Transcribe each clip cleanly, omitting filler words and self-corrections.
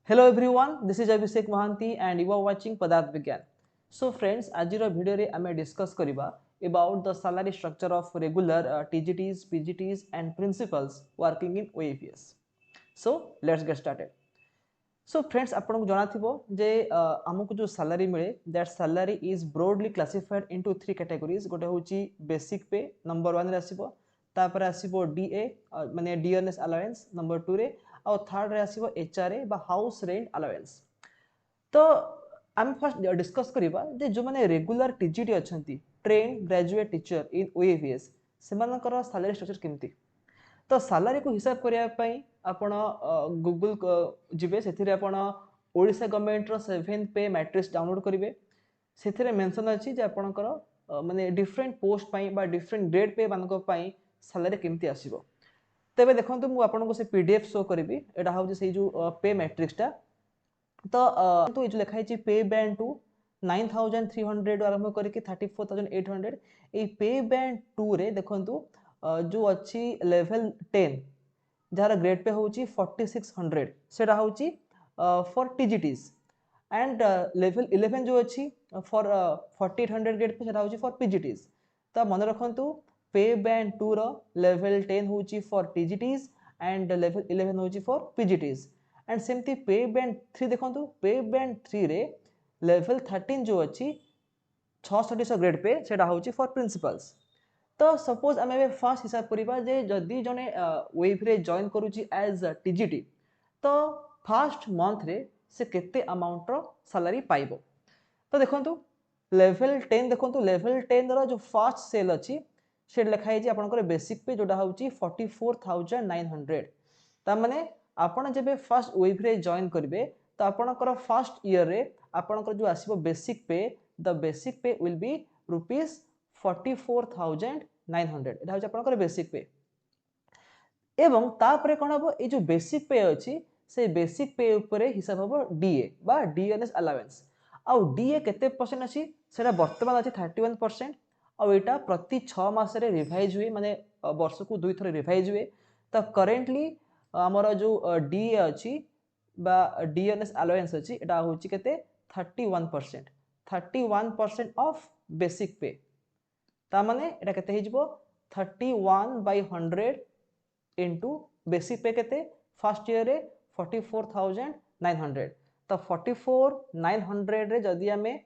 Hello everyone, this is Abhishek Mahanti and you are watching Padarth Vigyan. So friends, आजिर video रे आमे discuss करिबा about the salary structure of regular TGTs, PGTs and principals working in OAPS. So let's get started. So friends, आपन को जाना थिबो जे हमकु जो salary मिले that salary is broadly classified into three categories. गोटे होची बेसिक पे नंबर 1 रे आसीबो, तापर आसीबो डीए माने डियरनेस अलाउंस नंबर 2 रे और थर्ड रे आसीबो एचआरए बा हाउस रेंट अलाउंस। तो आम फर्स्ट डिस्कस करिबा जे जो माने रेगुलर टीजीटी अछंती trained graduate teacher in OAVS सेमानकर सैलरी स्ट्रक्चर केमती। तो सैलरी को हिसाब करिया पई आपण गूगल जिबे सेथिरे आपण ओडिसा गवर्नमेंट रो 7th पे मैट्रिक्स डाउनलोड करिवे। सेथिरे मेंशन अछि जे आपणकर माने डिफरेंट पोस्ट पई बा डिफरेंट ग्रेड पे मानको पई सैलरी केमती आसीबो। तेबे देखंतु मु आपनको से पीडीएफ शो करिवि एटा हाउ जे से जो पे मैट्रिक्सटा। तो ये जो लिखा है पे बैंड टू 9300 आरंभ करके 34800 ए पे बैंड 2 रे देखंतु जो अच्छी लेवल 10 जार ग्रेड पे होची 4600 सेटा होची फॉर टीजीटीज एंड लेवल 11 जो अच्छी फॉर 4800 ग्रेड पे सेटा होची फॉर पीजीटीज। तो मन रखंतु पे बैंड 2 रो लेवल 10 होची फॉर टीजीटीज एंड लेवल 11 होची फॉर पीजीटीज एंड सेमती पे बैंड 3 देखंतु पे बैंड 3 रे लेवल 13 जो अच्छी 600 ग्रेड पे सेटा होची फॉर प्रिंसिपल्स। तो सपोज आम फर्स्ट हिसाब करिबा जे जदि जने वेव रे जॉइन करूची एज टीजीटी तो फर्स्ट मंथ रे से केते अमाउंट रो सैलरी पाइबो। तो देखंतु लेवल 10 देखंतु लेवल 10 रो जो फर्स्ट सेल अछि से लिखा है जे आपनकर बेसिक पे जोडा होची 44900। ता माने आपण जेबे फर्स्ट वेव रे जॉइन करिवे तो आपनकर फर्स्ट ईयर रे आपनकर जो आसीबो बेसिक पे द बेसिक पे विल बी रुपीस 44900 एटा होची आपनकर बेसिक पे। एवं तापरे कोन हबो ए जो बेसिक पे अछि से बेसिक पे ऊपर हिसाब हबो डीए बा डीएनएस अलाउंस। आ डीए केते परसेंट अछि सेटा वर्तमान अछि 31% और एटा प्रति 6 मास रे रिवाइज हुए माने वर्ष को 2 थर रिवाइज हुए। तो करेंटली हमर जो डीए अछि बा डीएनएस अलाउंस अछि एटा होची केते 31% ऑफ बेसिक पे। ता माने एटा केते हे जिवो 31/100 इनटू बेसिक पे केते फर्स्ट ईयर रे 44900। तो 44900 रे जदि हमें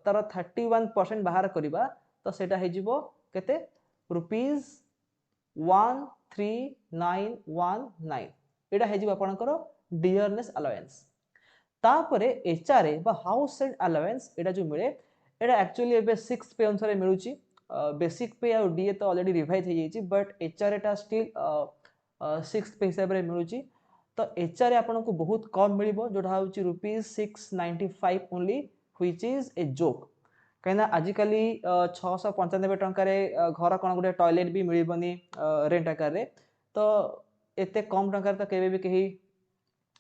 तार 31% बाहर करिबा तो सेटा हे जिवो केते रुपीस 13919 एटा हे जिवो आपनकर डियरनेस अलाउंस। तापरे एचआरए बा हाउस रेंट अलाउंस एटा जो मिले एटा एक्चुअली एबे 6th पे अनुसार मिलुची। बेसिक पे और डीए तो ऑलरेडी रिवाइज हो जाइए बट एचआरए टा स्टिल 6th पे हिसाब रे मिलुची। तो एचआरए आपन को बहुत कम मिलिबो जोटा होची rupees 695 only which is a joke. कहना आजिकली 695 टंका रे घर कोन गुटे टॉयलेट भी मिलिबनी रेंट आकार रे। तो एते कम टंका तो केबे भी कही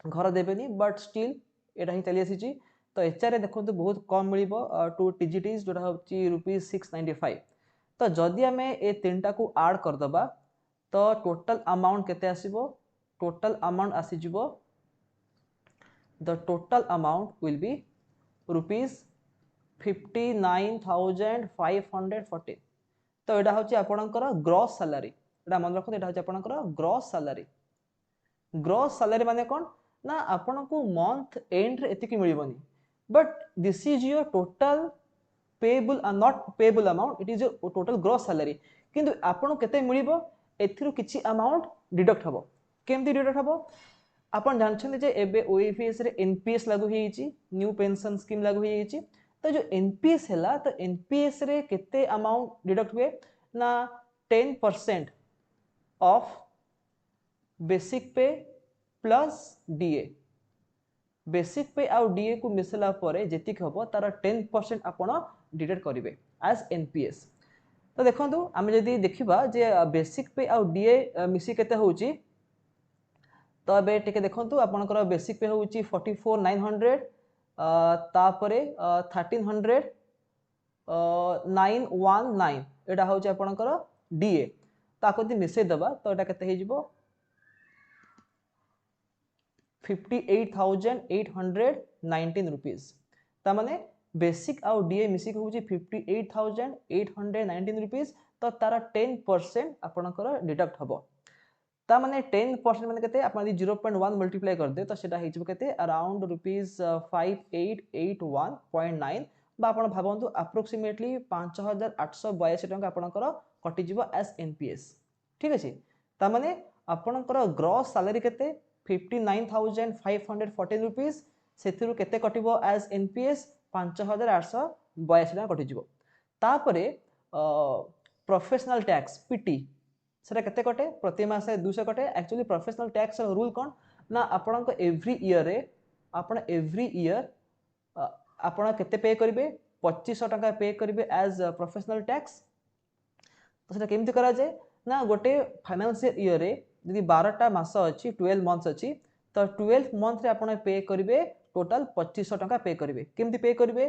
घर देबेनी बट स्टिल एटा ही चली आसी। तो एचआरए देखंतु बहुत कम मिलिबो टू टीजीटीज जोटा होची रुपीस 695। तो जदि आमे ए तीनटा को ऐड कर दबा तो टोटल अमाउंट केते आसीबो टोटल अमाउंट आसी जिवो the total amount will be rupees 59540। तो एटा होची आपनकर ग्रॉस सैलरी। एटा मन रखो एटा होची आपनकर ग्रॉस सैलरी। ग्रॉस सैलरी माने कोन ना आपन को मंथ एंड रे एतिकी मिलिबनी but this is your total payable or not payable amount it is your total gross salary. किंतु आपन केते मिलिबो एथिरु किछि अमाउंट डिडक्ट हबो। केमति डिडक्ट हबो आपन जानछन जे एबे ओएफएस रे एनपीएस लागू हेइची न्यू पेंशन स्कीम लागू हेइची। तो जो एनपीएस हैला तो एनपीएस रे केते अमाउंट डिडक्ट हुए ना 10% ऑफ बेसिक पे प्लस डीए। बेसिक पे आउ डीए को मिसला परे जेतिक हबो तार 10% आपण डिडक्ट करिवे एज एनपीएस। तो देखंतु आमे जदी देखिबा जे बेसिक पे आउ डीए मिसी केते होउची तो एबे टिके देखंतु आपनकर बेसिक पे होउची 44900 तापरे 1300 919 एटा होउची आपनकर डीए। ताको दी मिसे दबा तो एटा केते हे जिवो 58,819 रुपीज ता माने बेसिक आउ डीए मिसिक होची 58,819 रुपीज तो तार 10% आपनकर डिडक्ट हबो ता माने 10% माने केते आपण 0.1 मल्टीप्लाई कर दे तो सेटा हेजबो केते अराउंड रुपीज 5881.9 बा आपण भाबंतु अप्रोक्सीमेटली 5882 टका आपनकर कटि जिवो एज एनपीएस ठीक अछि ता माने आपनकर ग्रॉस सैलरी केते 59,514 रुपीस सेथिरु केते कटिबो एज एनपीएस 5882 टका कटि जिवो तापरे प्रोफेशनल टैक्स पीटी सेटा केते कटे प्रति मासे 200 कटे एक्चुअली प्रोफेशनल टैक्स रूल कोन ना आपन को एवरी ईयर रे आपन एवरी ईयर आपन केते पे करिवे 2500 टका पे करिवे एज प्रोफेशनल टैक्स तो सेटा केमति करा जाय ना गोटे फाइनेंशियल ईयर रे यदि 12टा मास अछि 12 मंथ्स अछि तो 12 मंथ रे आपन पे करिवे टोटल 2500 टका पे करिवे केमति पे करिवे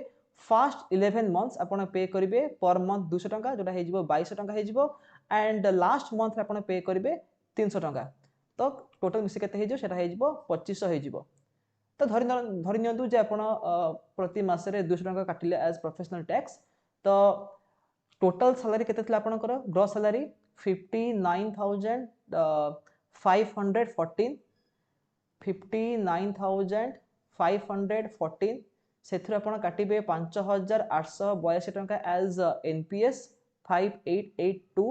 फर्स्ट 11 मंथ्स आपन पे करिवे पर मंथ 200 टका जोटा हे जिवो 2200 टका हे जिवो एंड लास्ट मंथ रे आपन पे करिवे 300 टका तो टोटल मिसे केते हे जिवो सेटा हे जिवो 2500 हे जिवो तो धरि नियंतु जे आपन प्रति मास रे 200 टका काटिले एज प्रोफेशनल टैक्स तो टोटल सैलरी केते थिला आपनकर ग्रॉस सैलरी 59,514 सेथुर आपण काटिबे 5882 टका एज एनपीएस 5882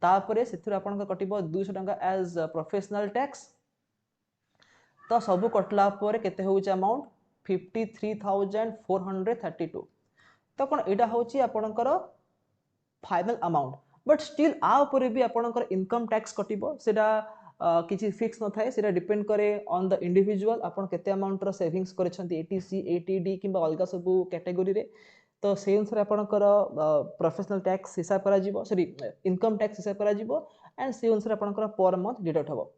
तापरे सेथुर आपण कटिबो 200 टका एज प्रोफेशनल टैक्स तो सब कटला परे केते होउछ अमाउंट 53,432 तो कोन एटा होउची आपणकर फाइनल अमाउंट बट स्टिल आ ऊपर भी आपणकर इनकम टैक्स कटिबो सेटा किछि फिक्स न थाए सेटा डिपेंड करे ऑन द इंडिविजुअल आपण केते अमाउंट रो सेविंग्स करिसंती एटीसी एटीडी किबा अलगा सब कैटेगरी रे तो से अनुसार आपणकर प्रोफेशनल टैक्स हिसाब करा जिवो सॉरी इनकम टैक्स हिसाब करा जिवो एंड से अनुसार आपणकर पर मंथ डिडक्ट हबो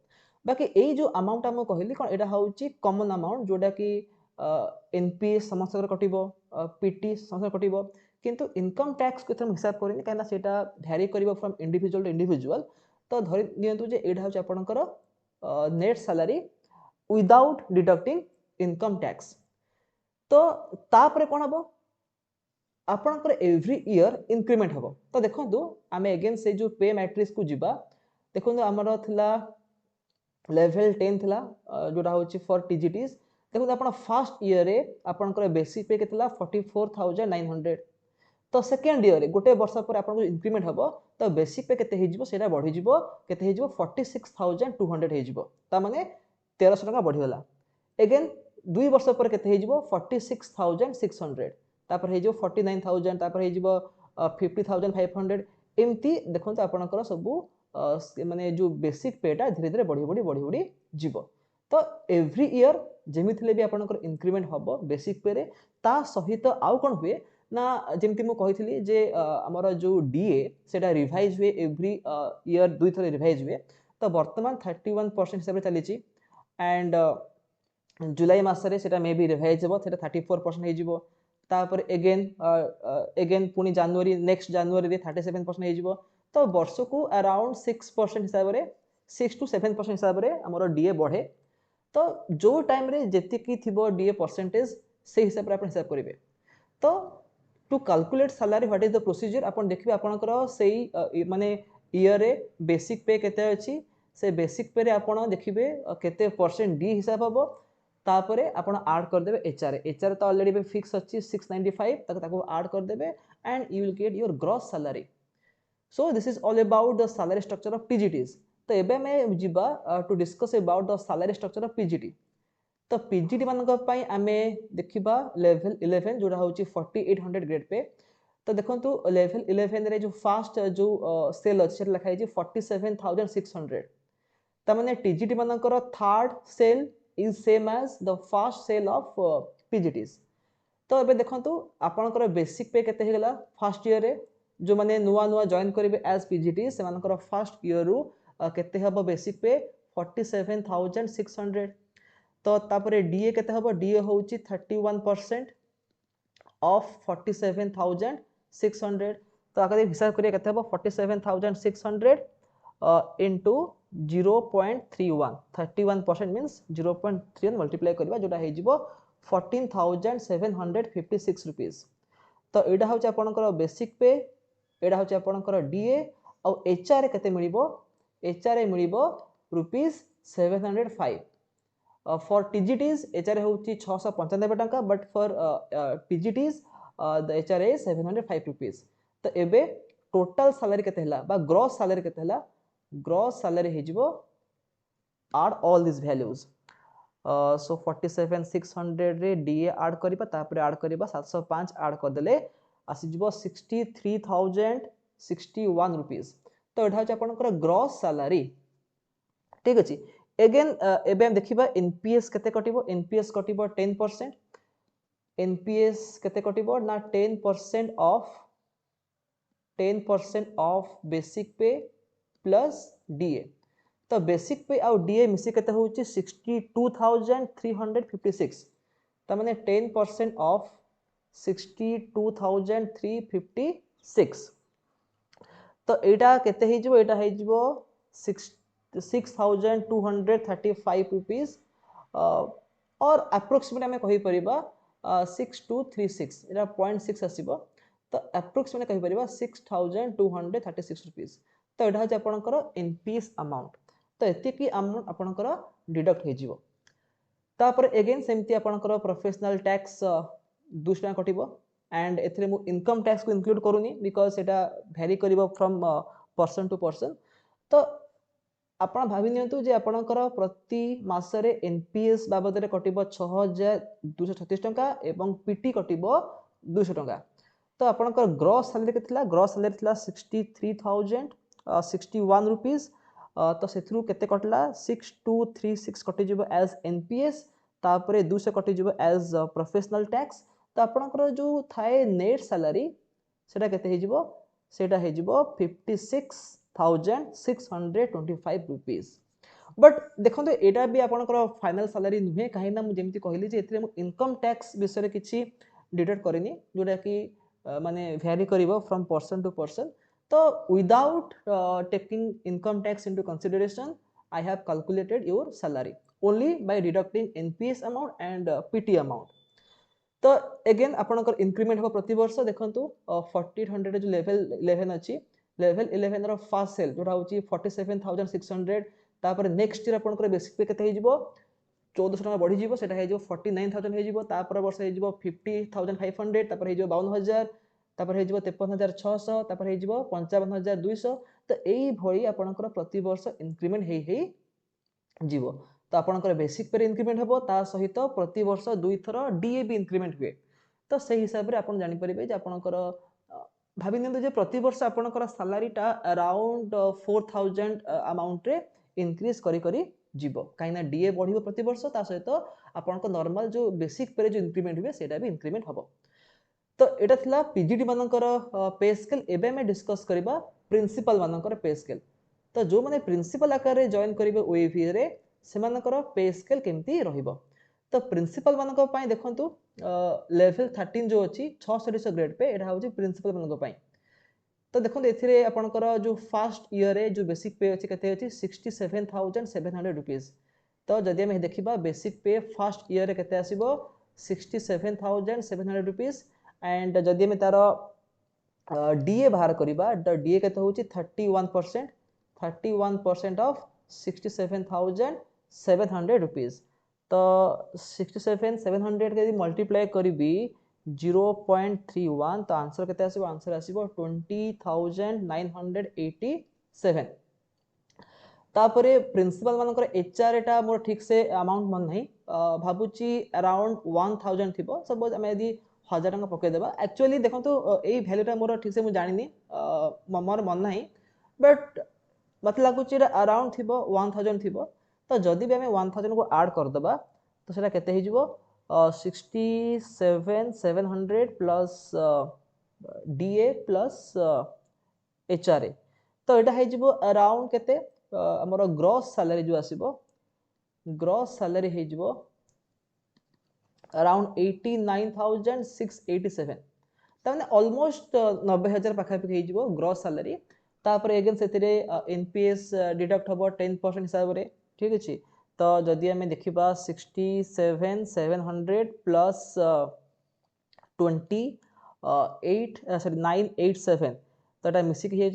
बाकी ए जो अमाउंट हम कहली कोन एटा होउची कॉमन अमाउंट जोडा कि एनपीएस समस्त कटिबो पीटी समस्त कटिबो किंतु इनकम टैक्स को हिसाब करेनि काना सेटा भ्यारी करिवो फ्रॉम इंडिविजुअल टू इंडिविजुअल तो धरि नियंतु जे एडा होच आपनकर net salary without deducting income tax तो तापरे कोन हबो आपनकर एवरी ईयर इंक्रीमेंट हबो तो देखंतु आमे अगेन से जो पे मैट्रिक्स को जिबा देखंतु हमरो थिला लेवल 10 थिला जोडा होची फॉर टीजीटीज देखंतु आपण फर्स्ट ईयर रे आपनकर बेसिक पे केतला 44,900 तो सेकेंड ईयर गोटे वर्ष पर आपन इंक्रीमेंट हबो तो बेसिक पे केते हेजिवो सेटा बढ़ी जिवो केते हेजिवो 46,200 हेजिवो ता माने 1300 टका बढ़ी होला अगेन 2 वर्ष पर केते हेजिवो 46,600 तापर हेजिवो 49,000 तापर हेजिवो 50,500 एमती देखंतो आपनकर सब माने जो बेसिक पेटा धीरे धीरे बढ़ी जिवो तो एवरी ईयर जेमिथिले भी आपनकर इंक्रीमेंट हबो बेसिक पे रे ता सहित आउ कोन हुए ना जेमती मु कहितली जे हमर जो डीए सेटा रिवाइज हुए एवरी ईयर दुई थरे रिवाइज हुए तो वर्तमान 31% हिसाब रे चली छि एंड जुलाई मास रे सेटा मे बी रिवाइज हेबो सेटा 34% हे जिवो तापर अगेन पुनी जनवरी नेक्स्ट जनवरी रे 37% हे जिवो तो वर्ष को अराउंड 6% हिसाब रे 6 to 7% हिसाब रे हमर डीए बढ़े तो जो टाइम रे जेति की थिबो डीए परसेंटेज से हिसाब रे अपन हिसाब करिवे तो to calculate salary what is the procedure अपन देखबे आपनकर सेही माने ईयर रे बेसिक पे केते अछि से बेसिक पे रे आपण देखिबे केते परसेंट डी हिसाब हबो तापरे आपण ऐड कर देबे एचआर तो ऑलरेडी बे फिक्स अछि 695 तक ताको ऐड कर देबे and you will get your gross salary so this is all about the salary structure of TGTs तो एबे मैं जिबा to discuss about the salary structure of PGT तो पीजीटी मानक पई आमे देखिबा लेवल 11 जोडा होची 4800 ग्रेड पे तो देखंतु लेवल 11 रे जो फर्स्ट जो सेल अछि लिखा है 47,600 त माने टीजीटी मानकर third cell is same as the first cell of PGTs तो एबे देखंतु आपनकर बेसिक पे केते हे गेला फर्स्ट ईयर रे जो माने नुवा नुवा जॉइन करिवे एज पीजीटी से मानकर फर्स्ट ईयर रु केते हबो बेसिक पे 47,600 तो तापरे डीए केते हबो डीए होउची 31% ऑफ 47,600 तो आगे हिसाब करिए केते हबो 47,600 इनटू 0.31 31% मीन्स 0.31 मल्टीप्लाई करबा जोटा हे जिवो 14,756 रुपीस। तो एटा होचे आपनकर बेसिक पे, एटा होचे आपनकर डीए और एचआर केते मिलिबो, एचआर मिलिबो रुपीस 705। फॉर टीजीटीज एचआर होची 695 टंका, but for TGTs the HR is 705 rupees. तो एबे टोटल सैलरी केते हला बा ग्रॉस सैलरी केते हला, ग्रॉस सैलरी हे जिवो add all these values, so 47,600 रे डीए ऐड करिबा, तापरे ऐड करिबा 705 ऐड कर देले आसी जिवो 63,061 रुपीस। तो एटा होचे आपनकर ग्रॉस सैलरी। ठीक अछि। अगेन एबे हम देखिबा एनपीएस केते कटिबो, एनपीएस कटिबो 10%, एनपीएस केते कटिबो ना 10% ऑफ बेसिक पे प्लस डीए। तो बेसिक पे आउ डीए मिसी केते होची 62,356, त माने 10% ऑफ 62,356। तो एटा केते हे जिवो, एटा हे जिवो 6,235 रुपीस, और अप्रोक्सीमेट हमें कहि परिबा 6236, एटा 0.6 आसीबो। तो अप्रोक्सीमेट कहि परिबा 6,236 रुपीस। तो एटा होचे आपनकर एनपीएस अमाउंट। तो एतिकी अमाउंट आपनकर डिडक्ट हे जिवो। तापर अगेन सेमती आपनकर प्रोफेशनल टैक्स 200 टका कटिबो, एंड एथिरे मु इनकम टैक्स को इंक्लूड करूनी बिकॉज एटा वेरी करिवो फ्रॉम पर्सन टू पर्सन। तो आपण भाबी नियंतु जे आपनकर प्रति मासरे एनपीएस बाबद रे कटिबो 6,236 टका एवं पीटी कटिबो 200 टका। तो आपनकर ग्रॉस सैलरी केतला, ग्रॉस सैलरी थिला 63,061 रुपीस। तो सेथरु केते कटला 6236 कटि जिवो एज एनपीएस, तापरे 200 कटि जिवो एज प्रोफेशनल टैक्स। तो आपनकर जो थाए नेट सैलरी सेटा केते हे जिवो, सेटा हे जिवो 56,625 रुपीस। बट देखंतु एटा भी आपनकर फाइनल सैलरी नुहे, काहे ना मु जेमति कहली जे एथिरे मु इनकम टैक्स विषय रे किछि डिटेक्ट करिनी, जोटा कि माने वेरी करिवो फ्रॉम पर्सन टू पर्सन। तो without taking income tax into consideration, I have calculated your salary only by deducting NPS amount and PT amount. तो अगेन आपनकर इंक्रीमेंट हो प्रति वर्ष देखंतु 1400 जो लेवल 11 अछि, लेवल 11 रो फर्स्ट सेल जोटा होची 47,600, तापर नेक्स्ट ईयर आपनकर बेसिक पे केते हे जिवो 1400 टका बढ़ी जिवो, सेटा हे जिवो 49,000 हे जिवो, तापर वर्ष हे जिवो 50,500, तापर हे जिवो 52,000, तापर हे जिवो 53,600, तापर हे जिवो 55,200। तो एई भई आपनकर प्रति वर्ष इंक्रीमेंट हे जिवो। तो आपनकर बेसिक पे इंक्रीमेंट हबो, ता सहित प्रति वर्ष दुई थर डीए भी इंक्रीमेंट हुए। तो सही हिसाब रे आपन जानि परिबे जे आपनकर भाबि नियंतु जे प्रति वर्ष आपनकर सैलरी टा अराउंड 4,000 अमाउंट रे इंक्रीज करी करी जिवो, काइना डीए बढ़िबो प्रति वर्ष, ता सहित आपनकर नॉर्मल जो बेसिक पे जो इंक्रीमेंट हुए सेटा भी इंक्रीमेंट हबो। तो एटा थिला पीजीटी मानकर पे स्केल। एबे हम डिस्कस करिबा प्रिंसिपल मानकर पे स्केल। तो जो माने प्रिंसिपल आकार रे जॉइन करिवे ओएवी रे सेमानकर पे स्केल केमती रहिबो। तो प्रिंसिपल मानकर पई देखंतु लेवल 13 जो अछि 600 ग्रेड पे, एटा होची प्रिंसिपल मानकर पई। तो देखंतु एथिरे आपनकर जो फर्स्ट ईयर रे जो बेसिक पे अछि कते अछि 67,700 रुपीस। तो जदि हम देखिबा बेसिक पे फर्स्ट ईयर रे कते आसीबो 67,700 रुपीस, एंड जदि हम तार डीए बाहर करिबा, द डीए केते होची 31% ऑफ 67,700 रुपीस। तो 67,700 के मल्टीप्लाई करिबी 0.31, तो आंसर केते आसीबो, आंसर आसीबो 20,987। तापरे प्रिंसिपल मानकर एचआर एटा मोर ठीक से अमाउंट मन नहीं, भाबुची अराउंड 1,000 थिबो। सपोज हम यदि 1000 टका पके देबा, एक्चुअली देखंतु एई वैल्यूटा मोर ठीक से मु जानिनी, मोर मन नहीं, बट मत लागुची एटा अराउंड थिबो 1000 थिबो। तो जदि भी हम 1000 को ऐड कर देबा, तो सेटा केते हे जिवो 67,700 प्लस डीए प्लस एचआरए। तो एटा हे जिवो अराउंड केते हमर ग्रॉस सैलरी जो आसीबो, ग्रॉस सैलरी हे जिवो अराउंड 89,687। ताने ऑलमोस्ट 90,000 पाखा पे हे जिवो ग्रॉस सैलरी। तापर एगेन से एनपीएस डिडक्ट हम 10% हिसाब से ठीक अच्छे। तो जदि आम देखा 67,700 प्लस 987 तो यहाँ मिसिक के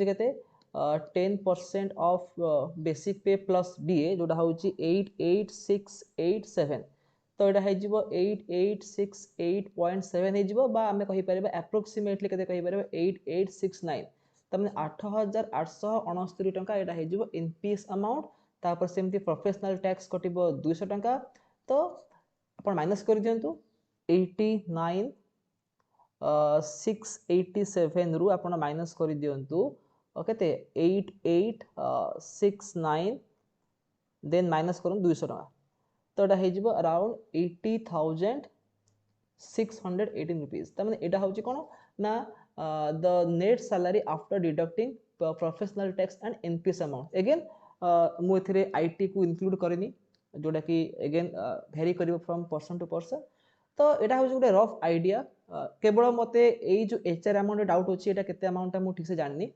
10% ऑफ बेसिक पे प्लस डीए जोटा हूँ 88,687 तो यहाँ हो 88,687 आम कहीपर एप्रोक्सीमेटली के 88,669 तमें 8,869 टंका यहाँ हो एनपीएस अमाउंट तापर सेमती प्रोफेशनल टैक्स कटिब 200 टंका तो आप माइनस कर दिंतु 89,687 रु आप माइनस कर दिंतु केते 88,669 देन माइनस कर 200 टंका तो यहाँ हो अराउंड 80,618 रुपीज तमें यहाँ हूँ कौन ना the net salary after deducting professional tax and NPS amount again मुझे आईटी को इनक्लूड करनी जोटा कि एगेन भेरी कर फ्रॉम पर्सन टू पर्सन तो यहाँ हूँ गोटे रफ आइडिया केवल मत जो एचआर अमाउंट डाउट अच्छी यहाँ के अमाउंट मुझे ठीक से जाननी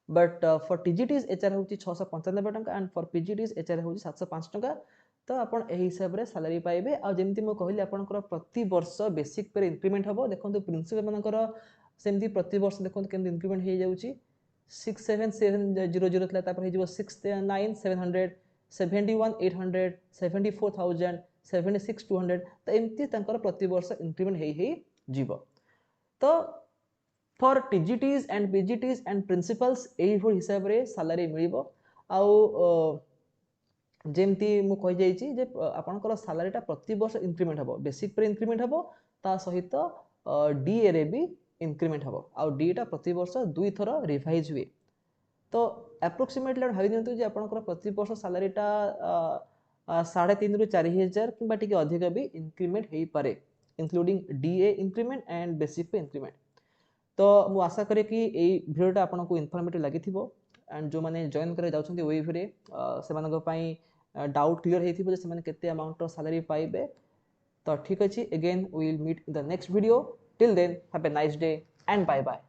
बट फॉर टीजीटीज एचआर हूँ 695 टंका एंड फॉर पीजीटीज एचआर हूँ 705 टंका तो आप हिसाब से सैलरी पाइबे आ जमी मुझे कहली आपंकर प्रति वर्ष बेसिक पे इंक्रीमेंट हम देखो प्रिंसिपल मानकर सेमती प्रति वर्ष देखो केमती इंक्रीमेंट हो जाऊँगी 67,700 था 69,700 71,800 74,000 76,200 तो एमती प्रति वर्ष इंक्रीमेंट हो तो for TGTs and PGTs and principles यही हिसाब से सैलरी मिल जमती मुझे आपंकर सैलरीटा प्रति वर्ष इंक्रीमेंट हम बेसिक पे इंक्रीमेंट हम ता सहित डीए रे भी इंक्रीमेंट हम आउ डीटा प्रति वर्ष 2 थर रिवाइज हुए तो एप्रोक्सीमेटली भाई दिंतु जे आपंकर प्रति वर्ष सैलरीटा 3,500 रु 4,000 कि अधिक भी इंक्रीमेंट हो पारे including DA increment and basic पे इंक्रीमेंट तो मु आशा करे कि यही वीडियोटा आपको इनफॉर्मेटिव लगी एंड जो मैंने जॉइन कर जाउछन्ती वेव रे से डाउट क्लियर होइथिबो जे सेमाने केते अमाउंट रो सैलरी पाइबे तो ठीक अछि again we will meet in the next video till then have a nice day and bye bye.